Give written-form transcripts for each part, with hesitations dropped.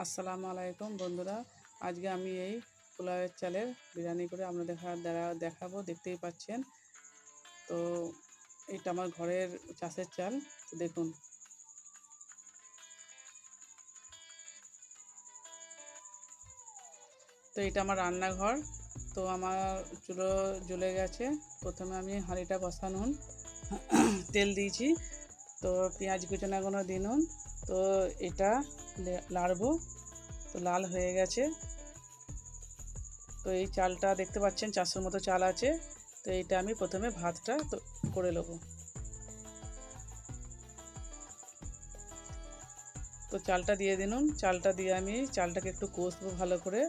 আসসালামু আলাইকুম বন্ধুরা, আজকে আমি এই পোলাওয়ের চালের বিরিয়ানি করে আপনাদের দ্বারা দেখাবো। দেখতেই পাচ্ছেন তো এটা আমার ঘরের চাষের চাল। দেখুন, তো এটা আমার রান্নাঘর। তো আমার চুলো জ্বলে গেছে। প্রথমে আমি হাঁড়িটা বসানুন, তেল দিয়েছি, তো পেঁয়াজ কুচানোগুলো দিনুন। তো এটা লাড়বো। তো লাল হয়ে গেছে। তো এই চালটা দেখতে পাচ্ছেন 400 মতো চাল আছে। তো এইটা আমি প্রথমে ভাতটা তো করে নেবো। তো চালটা দিয়ে দিনুন। চালটা দিয়ে আমি চালটাকে একটু কষবো ভালো করে।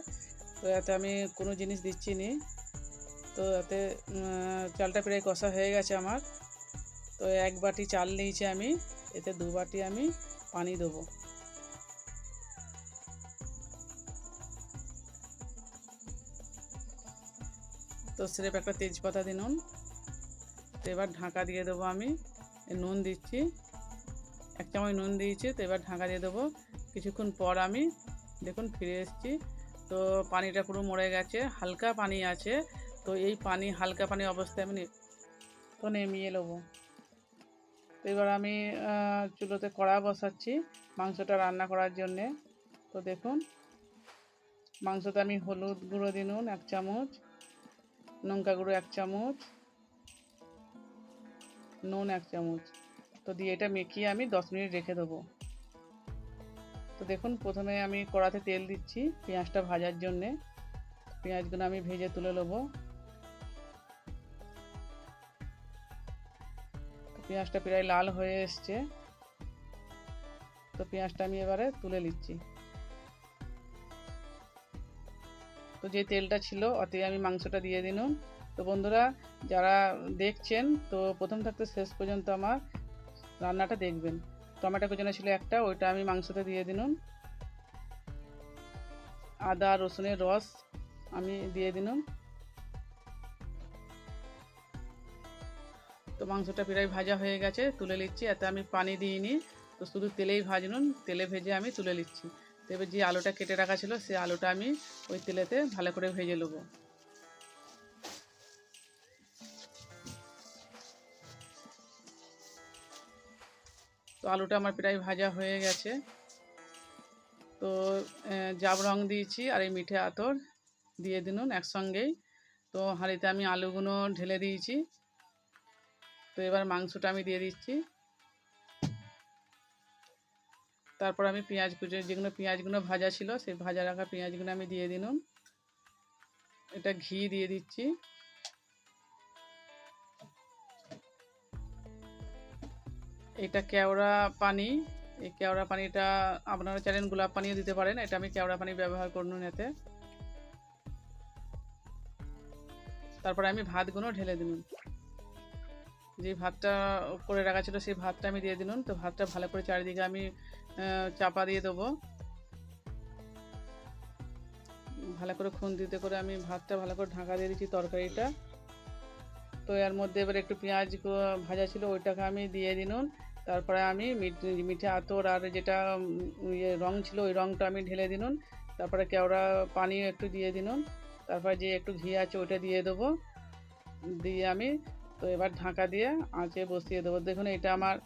তো এতে আমি কোনো জিনিস দিচ্ছি নি। তো এতে চালটা প্রায় কষা হয়ে গেছে আমার। তো 1 বাটি চাল নিয়েছি আমি, এতে 2 বাটি আমি পানি দেবো। তো স্রেফ একটা তেজপাতা দিনুন। তো এবার ঢাকা দিয়ে দেবো আমি। নুন দিচ্ছি, 1 চামচ নুন দিয়েছি। তো এবার ঢাকা দিয়ে দেবো। কিছুক্ষণ পর আমি দেখুন ফিরে এসেছি। তো পানিটা পুরো মরে গেছে, হালকা পানি আছে। তো এই পানি, হালকা পানি অবস্থায় আমি তো নেমিয়ে নেবো। তো এবার আমি চুলোতে কড়া বসাচ্ছি মাংসটা রান্না করার জন্যে। তো দেখুন, মাংসতে আমি হলুদ গুঁড়ো দিনুন 1 চামচ, লঙ্কা গুঁড়ো 1 চামচ, নুন 1 চামচ। তো দিয়ে এটা মেখিয়ে আমি 10 মিনিট রেখে দেবো। তো দেখুন, প্রথমে আমি কড়াতে তেল দিচ্ছি পেঁয়াজটা ভাজার জন্যে। পেঁয়াজগুলো আমি ভেজে তুলে নেবো। তো পেঁয়াজটা প্রায় লাল হয়ে এসছে। তো পেঁয়াজটা আমি এবারে তুলে নিচ্ছি। তো যে তেলটা ছিল ওতে আমি মাংসটা দিয়ে দিনুন। তো বন্ধুরা, যারা দেখছেন তো প্রথম থাকতে শেষ পর্যন্ত আমার রান্নাটা দেখবেন। টমেটো কুচানো ছিল একটা, ওইটা আমি মাংসতে দিয়ে দিনুন। আদা রসুনের রস আমি দিয়ে দিনুন। তো মাংসটা প্রায় ভাজা হয়ে গেছে, তুলে নিচ্ছি। এতে আমি পানি দিইনি, তো শুধু তেলেই ভাজনুন। তেলে ভেজে আমি তুলে নিচ্ছি। তো এবার যে আলুটা কেটে রাখা ছিল সেই আলুটা আমি ওই তেলেতে ভালো করে ভেজে নেবো। তো আলুটা আমার প্রায় ভাজা হয়ে গেছে। তো জাফরান দিয়েছি আর এই মিঠে আতর দিয়ে দিনুন একসঙ্গেই। তো হাঁড়িতে আমি আলুগুলো ঢেলে দিয়েছি। তো এবার মাংসটা আমি দিয়ে দিচ্ছি। তারপর আমি পেঁয়াজ কুচি, যেগুলো পেঁয়াজগুলো ভাজা ছিল সেই ভাজা রাখা পেঁয়াজগুলো আমি দিয়ে দিনুন। এটা ঘি দিয়ে দিচ্ছি। এটা কেওড়া পানি। এই কেওড়া পানিটা আপনারা চাইলেন গোলাপ পানিও দিতে পারেন, এটা আমি কেওড়া পানি ব্যবহার করুন এতে। তারপরে আমি ভাতগুলো ঢেলে দিন। যে ভাতটা করে রাখা ছিল সেই ভাতটা আমি দিয়ে দিনুন। তো ভাতটা ভালো করে চারিদিকে আমি চাপা দিয়ে দেবো। ভালো করে খুন্তিতে করে আমি ভাতটা ভালো করে ঢাকা দিয়ে দিচ্ছি তরকারিটা। তো এর মধ্যে এবার একটু পেঁয়াজ ভাজা ছিল ওইটাকে আমি দিয়ে দিনুন। তারপরে আমি মিঠে আতর আর যেটা রং ছিল ওই রংটা আমি ঢেলে দিনুন। তারপরে কেওড়া পানিও একটু দিয়ে দিনুন। তারপরে যে একটু ঘি আছে ওইটা দিয়ে দেবো। দিয়ে আমি তো এবার ঢাকা দিয়ে আঁচে বসিয়ে দেবো। দেখুন, এটা আমার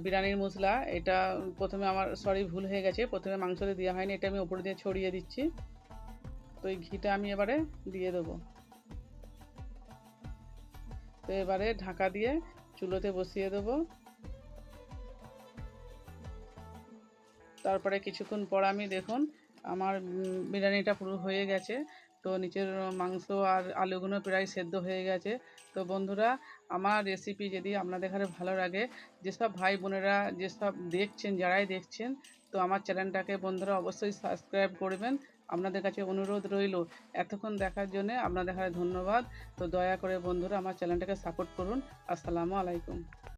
বিরিয়ানির মশলা। এটা প্রথমে আমার ভুল হয়ে গেছে, প্রথমে মাংসতে দেওয়া হয়নি, এটা আমি উপরে দিয়ে ছড়িয়ে দিচ্ছি। তো এই ঘিটা আমি এবারে দিয়ে দেবো। তো এবারে ঢাকা দিয়ে চুলোতে বসিয়ে দেবো। তারপরে কিছুক্ষণ পর আমি দেখুন আমার বিরিয়ানিটা পুরো হয়ে গেছে। তো নিচের মাংস আর আলুগুলো প্রায় সেদ্ধ হয়ে গেছে। তো বন্ধুরা, আমার রেসিপি যদি আপনাদের কাছে ভালো লাগে, যেসব ভাই বোনেরা যেসব দেখছেন, যারাই দেখছেন, তো আমার চ্যানেলটাকে বন্ধুরা অবশ্যই সাবস্ক্রাইব করবেন। আপনাদের কাছে অনুরোধ রইল। এতক্ষণ দেখার জন্য আপনাদের কাছে ধন্যবাদ। তো দয়া করে বন্ধুরা আমার চ্যানেলটাকে সাপোর্ট করুন। আসসালামু আলাইকুম।